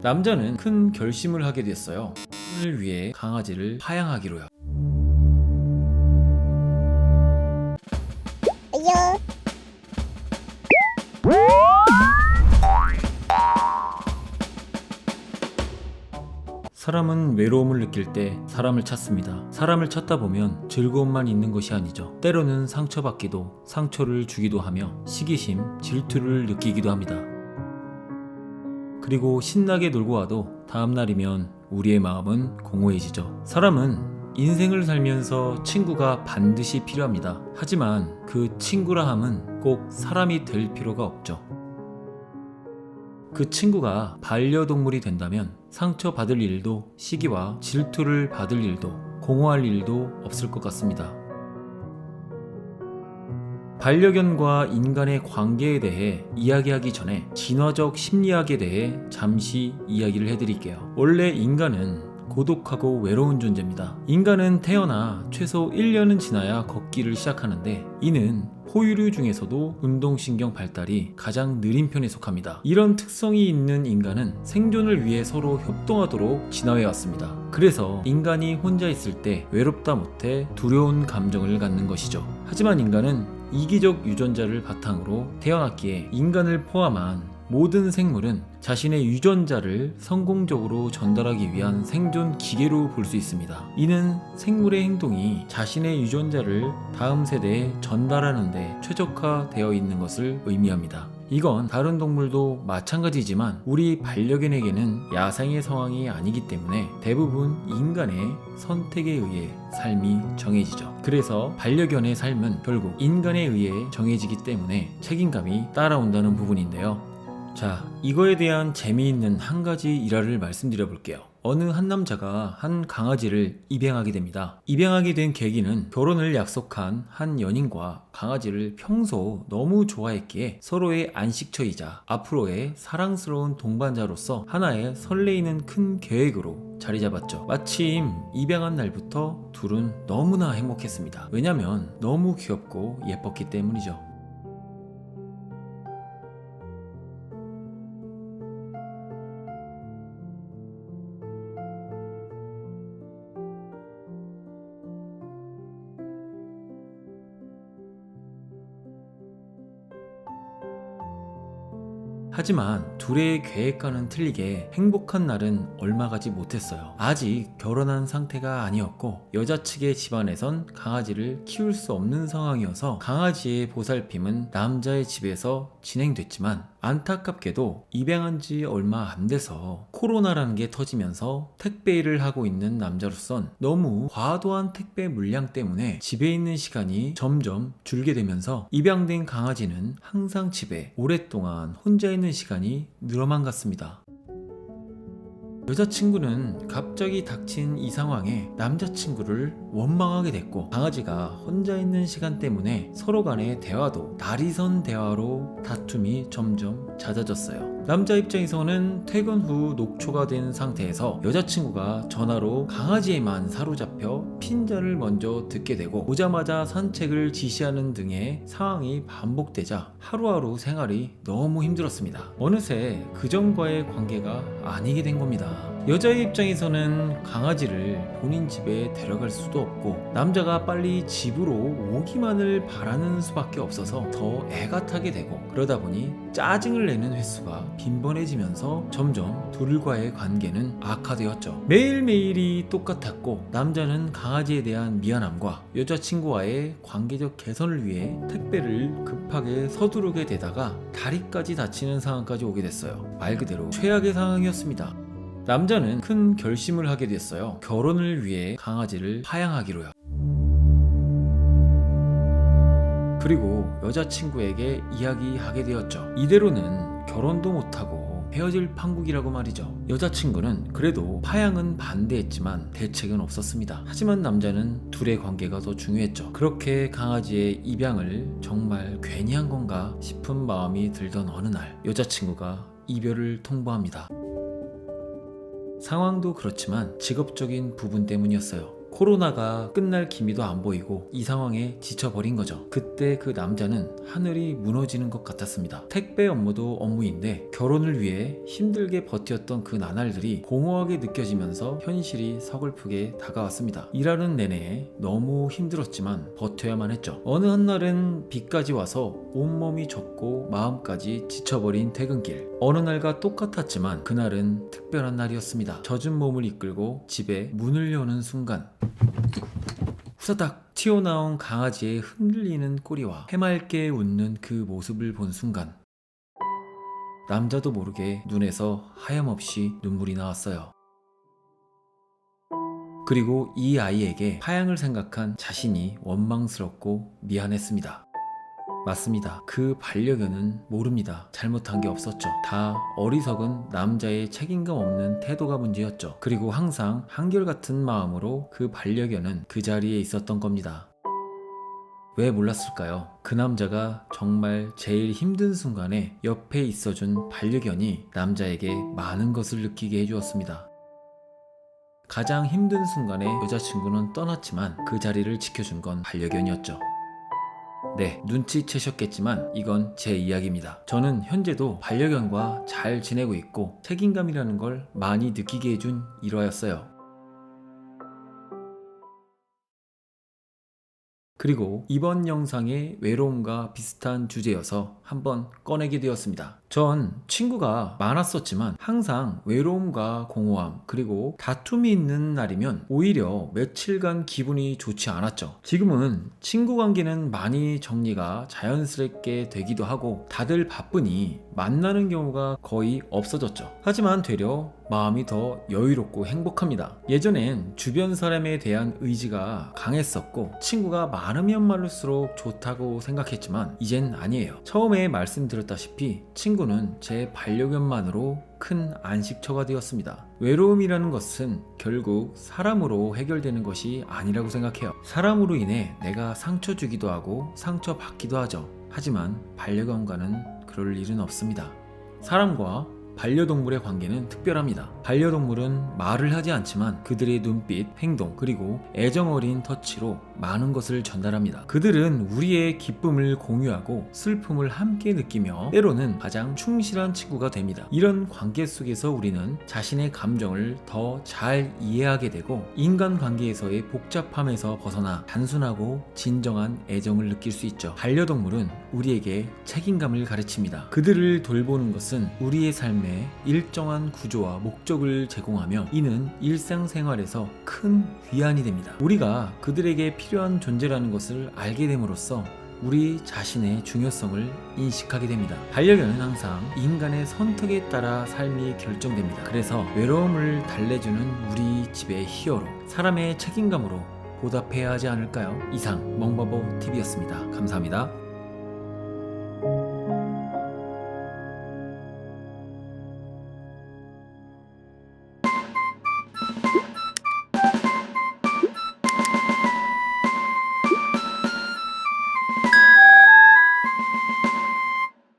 남자는 큰 결심을 하게 됐어요. 을 위해 강아지를 파양하기로요. 사람은 외로움을 느낄 때 사람을 찾습니다. 사람을 찾다 보면 즐거움만 있는 것이 아니죠. 때로는 상처받기도, 상처를 주기도 하며 시기심, 질투를 느끼기도 합니다. 그리고 신나게 놀고 와도 다음날이면 우리의 마음은 공허해지죠. 사람은 인생을 살면서 친구가 반드시 필요합니다. 하지만 그 친구라 함은 꼭 사람이 될 필요가 없죠. 그 친구가 반려동물이 된다면 상처받을 일도, 시기와 질투를 받을 일도, 공허할 일도 없을 것 같습니다. 반려견과 인간의 관계에 대해 이야기하기 전에 진화적 심리학에 대해 잠시 이야기를 해드릴게요. 원래 인간은 고독하고 외로운 존재입니다. 인간은 태어나 최소 1년은 지나야 걷기를 시작하는데 이는 포유류 중에서도 운동신경 발달이 가장 느린 편에 속합니다. 이런 특성이 있는 인간은 생존을 위해 서로 협동하도록 진화해왔습니다. 그래서 인간이 혼자 있을 때 외롭다 못해 두려운 감정을 갖는 것이죠. 하지만 인간은 이기적 유전자를 바탕으로 태어났기에 인간을 포함한 모든 생물은 자신의 유전자를 성공적으로 전달하기 위한 생존 기계로 볼 수 있습니다. 이는 생물의 행동이 자신의 유전자를 다음 세대에 전달하는 데 최적화되어 있는 것을 의미합니다. 이건 다른 동물도 마찬가지지만 우리 반려견에게는 야생의 상황이 아니기 때문에 대부분 인간의 선택에 의해 삶이 정해지죠. 그래서 반려견의 삶은 결국 인간에 의해 정해지기 때문에 책임감이 따라온다는 부분인데요. 자, 이거에 대한 재미있는 한 가지 일화를 말씀드려 볼게요. 어느 한 남자가 한 강아지를 입양하게 됩니다. 입양하게 된 계기는 결혼을 약속한 한 연인과 강아지를 평소 너무 좋아했기에 서로의 안식처이자 앞으로의 사랑스러운 동반자로서 하나의 설레이는 큰 계획으로 자리 잡았죠. 마침 입양한 날부터 둘은 너무나 행복했습니다. 왜냐면 너무 귀엽고 예뻤기 때문이죠. 하지만 둘의 계획과는 틀리게 행복한 날은 얼마 가지 못했어요. 아직 결혼한 상태가 아니었고 여자 측의 집안에선 강아지를 키울 수 없는 상황이어서 강아지의 보살핌은 남자의 집에서 진행됐지만 안타깝게도 입양한 지 얼마 안 돼서 코로나라는 게 터지면서 택배 일을 하고 있는 남자로선 너무 과도한 택배 물량 때문에 집에 있는 시간이 점점 줄게 되면서 입양된 강아지는 항상 집에 오랫동안 혼자 있는 시간이 늘어만 갔습니다. 여자친구는 갑자기 닥친 이 상황에 남자친구를 원망하게 됐고 강아지가 혼자 있는 시간 때문에 서로 간의 대화도 날이선 대화로 다툼이 점점 잦아졌어요. 남자 입장에서는 퇴근 후 녹초가 된 상태에서 여자친구가 전화로 강아지에만 사로잡혀 핀잔을 먼저 듣게 되고 오자마자 산책을 지시하는 등의 상황이 반복되자 하루하루 생활이 너무 힘들었습니다. 어느새 그전과의 관계가 아니게 된 겁니다. 여자의 입장에서는 강아지를 본인 집에 데려갈 수도 없고 남자가 빨리 집으로 오기만을 바라는 수밖에 없어서 더 애가 타게 되고 그러다 보니 짜증을 내는 횟수가 빈번해지면서 점점 둘과의 관계는 악화되었죠. 매일매일이 똑같았고 남자는 강아지에 대한 미안함과 여자친구와의 관계적 개선을 위해 택배를 급하게 서두르게 되다가 다리까지 다치는 상황까지 오게 됐어요. 말 그대로 최악의 상황이었습니다. 남자는 큰 결심을 하게 됐어요. 결혼을 위해 강아지를 파양하기로요. 그리고 여자친구에게 이야기하게 되었죠. 이대로는 결혼도 못하고 헤어질 판국이라고 말이죠. 여자친구는 그래도 파양은 반대했지만 대책은 없었습니다. 하지만 남자는 둘의 관계가 더 중요했죠. 그렇게 강아지의 입양을 정말 괜히 한 건가 싶은 마음이 들던 어느 날 여자친구가 이별을 통보합니다. 상황도 그렇지만 직업적인 부분 때문이었어요. 코로나가 끝날 기미도 안 보이고 이 상황에 지쳐버린 거죠. 그때 그 남자는 하늘이 무너지는 것 같았습니다. 택배 업무도 업무인데 결혼을 위해 힘들게 버텼던 그 나날들이 공허하게 느껴지면서 현실이 서글프게 다가왔습니다. 일하는 내내 너무 힘들었지만 버텨야만 했죠. 어느 한날은 비까지 와서 온몸이 젖고 마음까지 지쳐버린 퇴근길. 어느 날과 똑같았지만 그날은 특별한 날이었습니다. 젖은 몸을 이끌고 집에 문을 여는 순간 후다닥 튀어나온 강아지의 흔들리는 꼬리와 해맑게 웃는 그 모습을 본 순간 남자도 모르게 눈에서 하염없이 눈물이 나왔어요. 그리고 이 아이에게 파양을 생각한 자신이 원망스럽고 미안했습니다. 맞습니다. 그 반려견은 모릅니다. 잘못한 게 없었죠. 다 어리석은 남자의 책임감 없는 태도가 문제였죠. 그리고 항상 한결같은 마음으로 그 반려견은 그 자리에 있었던 겁니다. 왜 몰랐을까요? 그 남자가 정말 제일 힘든 순간에 옆에 있어준 반려견이 남자에게 많은 것을 느끼게 해주었습니다. 가장 힘든 순간에 여자친구는 떠났지만 그 자리를 지켜준 건 반려견이었죠. 네, 눈치채셨겠지만 이건 제 이야기입니다. 저는 현재도 반려견과 잘 지내고 있고 책임감이라는 걸 많이 느끼게 해준 일화였어요. 그리고 이번 영상의 외로움과 비슷한 주제여서 한번 꺼내게 되었습니다. 전 친구가 많았었지만 항상 외로움과 공허함 그리고 다툼이 있는 날이면 오히려 며칠간 기분이 좋지 않았죠. 지금은 친구 관계는 많이 정리가 자연스럽게 되기도 하고 다들 바쁘니 만나는 경우가 거의 없어졌죠. 하지만 되려 마음이 더 여유롭고 행복합니다. 예전엔 주변 사람에 대한 의지가 강했었고 친구가 많으면 많을수록 좋다고 생각했지만 이젠 아니에요. 처음에 말씀드렸다시피 친구는 제 반려견만으로 큰 안식처가 되었습니다. 외로움이라는 것은 결국 사람으로 해결되는 것이 아니라고 생각해요. 사람으로 인해 내가 상처 주기도 하고 상처 받기도 하죠. 하지만 반려견과는 그럴 일은 없습니다. 사람과 반려동물의 관계는 특별합니다. 반려동물은 말을 하지 않지만 그들의 눈빛, 행동, 그리고 애정어린 터치로 많은 것을 전달합니다. 그들은 우리의 기쁨을 공유하고 슬픔을 함께 느끼며 때로는 가장 충실한 친구가 됩니다. 이런 관계 속에서 우리는 자신의 감정을 더 잘 이해하게 되고 인간관계에서의 복잡함에서 벗어나 단순하고 진정한 애정을 느낄 수 있죠. 반려동물은 우리에게 책임감을 가르칩니다. 그들을 돌보는 것은 우리의 삶에 일정한 구조와 목적을 제공하며 이는 일상생활에서 큰 위안이 됩니다. 우리가 그들에게 필요한 존재라는 것을 알게 됨으로써 우리 자신의 중요성을 인식하게 됩니다. 반려견은 항상 인간의 선택에 따라 삶이 결정됩니다. 그래서 외로움을 달래주는 우리 집의 히어로, 사람의 책임감으로 보답해야 하지 않을까요? 이상 멍바보 TV였습니다. 감사합니다.